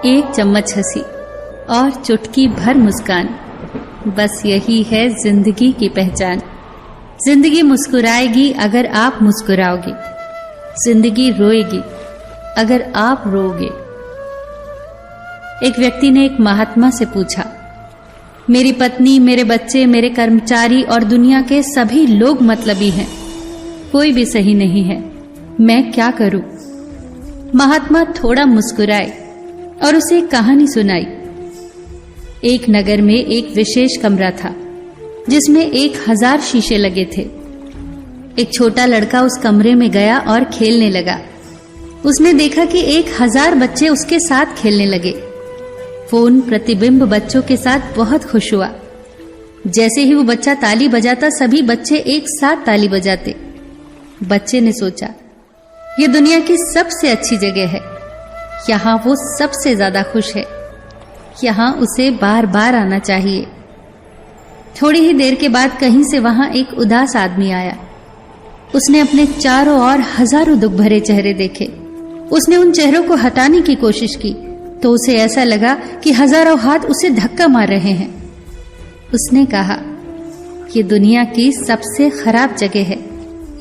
एक चम्मच हंसी और चुटकी भर मुस्कान, बस यही है जिंदगी की पहचान। जिंदगी मुस्कुराएगी अगर आप मुस्कुराओगे, जिंदगी रोएगी अगर आप रोओगे। एक व्यक्ति ने एक महात्मा से पूछा, मेरी पत्नी, मेरे बच्चे, मेरे कर्मचारी और दुनिया के सभी लोग मतलबी हैं, कोई भी सही नहीं है, मैं क्या करूं? महात्मा थोड़ा मुस्कुराए और उसे एक कहानी सुनाई। एक नगर में एक विशेष कमरा था जिसमें 1000 शीशे लगे थे। एक छोटा लड़का उस कमरे में गया और खेलने लगा। उसने देखा कि 1000 बच्चे उसके साथ खेलने लगे। वो उन प्रतिबिंब बच्चों के साथ बहुत खुश हुआ। जैसे ही वो बच्चा ताली बजाता, सभी बच्चे एक साथ ताली बजाते। बच्चे ने सोचा, ये दुनिया की सबसे अच्छी जगह है, यहाँ वो सबसे ज्यादा खुश है, यहाँ उसे बार बार आना चाहिए। थोड़ी ही देर के बाद कहीं से वहां एक उदास आदमी आया। उसने अपने चारों ओर हजारों दुख भरे चेहरे देखे। उसने उन चेहरों को हटाने की कोशिश की तो उसे ऐसा लगा कि हजारों हाथ उसे धक्का मार रहे हैं। उसने कहा, ये दुनिया की सबसे खराब जगह है,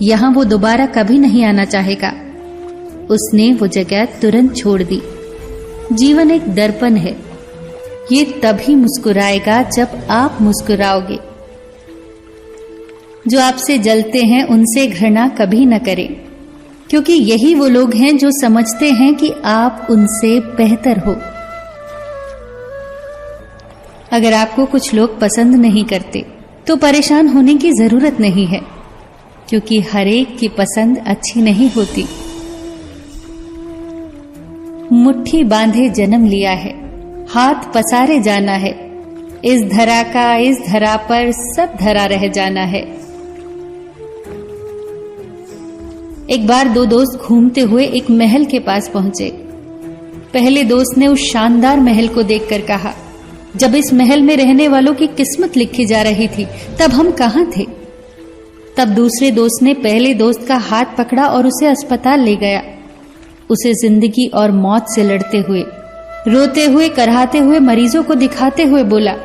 यहां वो दोबारा कभी नहीं आना चाहेगा। उसने वो जगह तुरंत छोड़ दी। जीवन एक दर्पण है, ये तभी मुस्कुराएगा जब आप मुस्कुराओगे। जो आपसे जलते हैं उनसे घृणा कभी न करें, क्योंकि यही वो लोग हैं जो समझते हैं कि आप उनसे बेहतर हो। अगर आपको कुछ लोग पसंद नहीं करते तो परेशान होने की जरूरत नहीं है, क्योंकि हर एक की पसंद अच्छी नहीं होती। मुट्ठी बांधे जन्म लिया है, हाथ पसारे जाना है, इस धरा का इस धरा पर सब धरा रह जाना है। एक बार 2 दोस्त घूमते हुए एक महल के पास पहुंचे। पहले दोस्त ने उस शानदार महल को देखकर कहा, जब इस महल में रहने वालों की किस्मत लिखी जा रही थी तब हम कहां थे? तब दूसरे दोस्त ने पहले दोस्त का हाथ पकड़ा और उसे अस्पताल ले गया। उसे जिंदगी और मौत से लड़ते हुए, रोते हुए, कराहते हुए, मरीजों को दिखाते हुए बोला,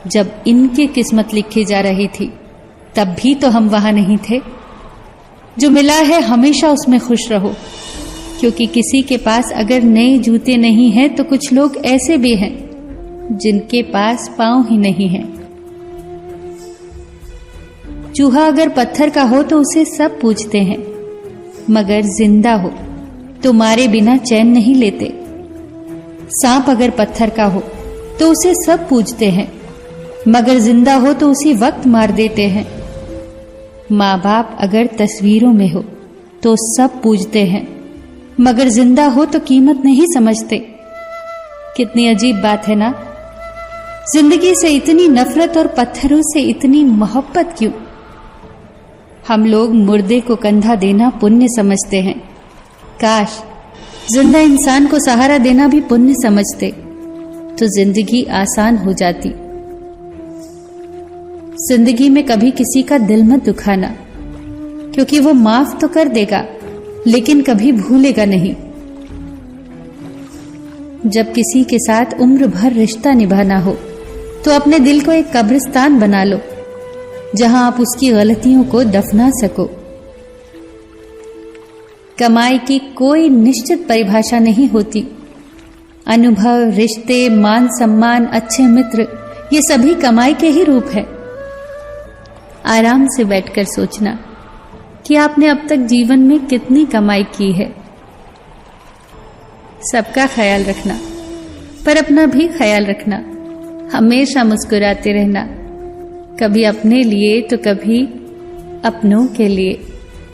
जब इनकी किस्मत लिखी जा रही थी तब भी तो हम वहां नहीं थे। जो मिला है हमेशा उसमें खुश रहो, क्योंकि किसी के पास अगर नए जूते नहीं हैं तो कुछ लोग ऐसे भी हैं जिनके पास पांव ही नहीं है। चूहा अगर पत्थर का हो तो उसे सब पूजते हैं, मगर जिंदा हो तो मारे बिना चैन नहीं लेते। सांप अगर पत्थर का हो तो उसे सब पूजते हैं, मगर जिंदा हो तो उसी वक्त मार देते हैं। माँ बाप अगर तस्वीरों में हो तो सब पूजते हैं, मगर जिंदा हो तो कीमत नहीं समझते। कितनी अजीब बात है ना? जिंदगी से इतनी नफरत और पत्थरों से इतनी मोहब्बत क्यों? हम लोग मुर्दे को कंधा देना पुण्य समझते हैं। काश जिंदा इंसान को सहारा देना भी पुण्य समझते तो जिंदगी आसान हो जाती। जिंदगी में कभी किसी का दिल मत दुखाना, क्योंकि वो माफ तो कर देगा लेकिन कभी भूलेगा नहीं। जब किसी के साथ उम्र भर रिश्ता निभाना हो तो अपने दिल को एक कब्रिस्तान बना लो, जहां आप उसकी गलतियों को दफना सको। कमाई की कोई निश्चित परिभाषा नहीं होती। अनुभव, रिश्ते, मान सम्मान, अच्छे मित्र, ये सभी कमाई के ही रूप है। आराम से बैठकर सोचना कि आपने अब तक जीवन में कितनी कमाई की है। सबका ख्याल रखना, पर अपना भी ख्याल रखना। हमेशा मुस्कुराते रहना, कभी अपने लिए तो कभी अपनों के लिए।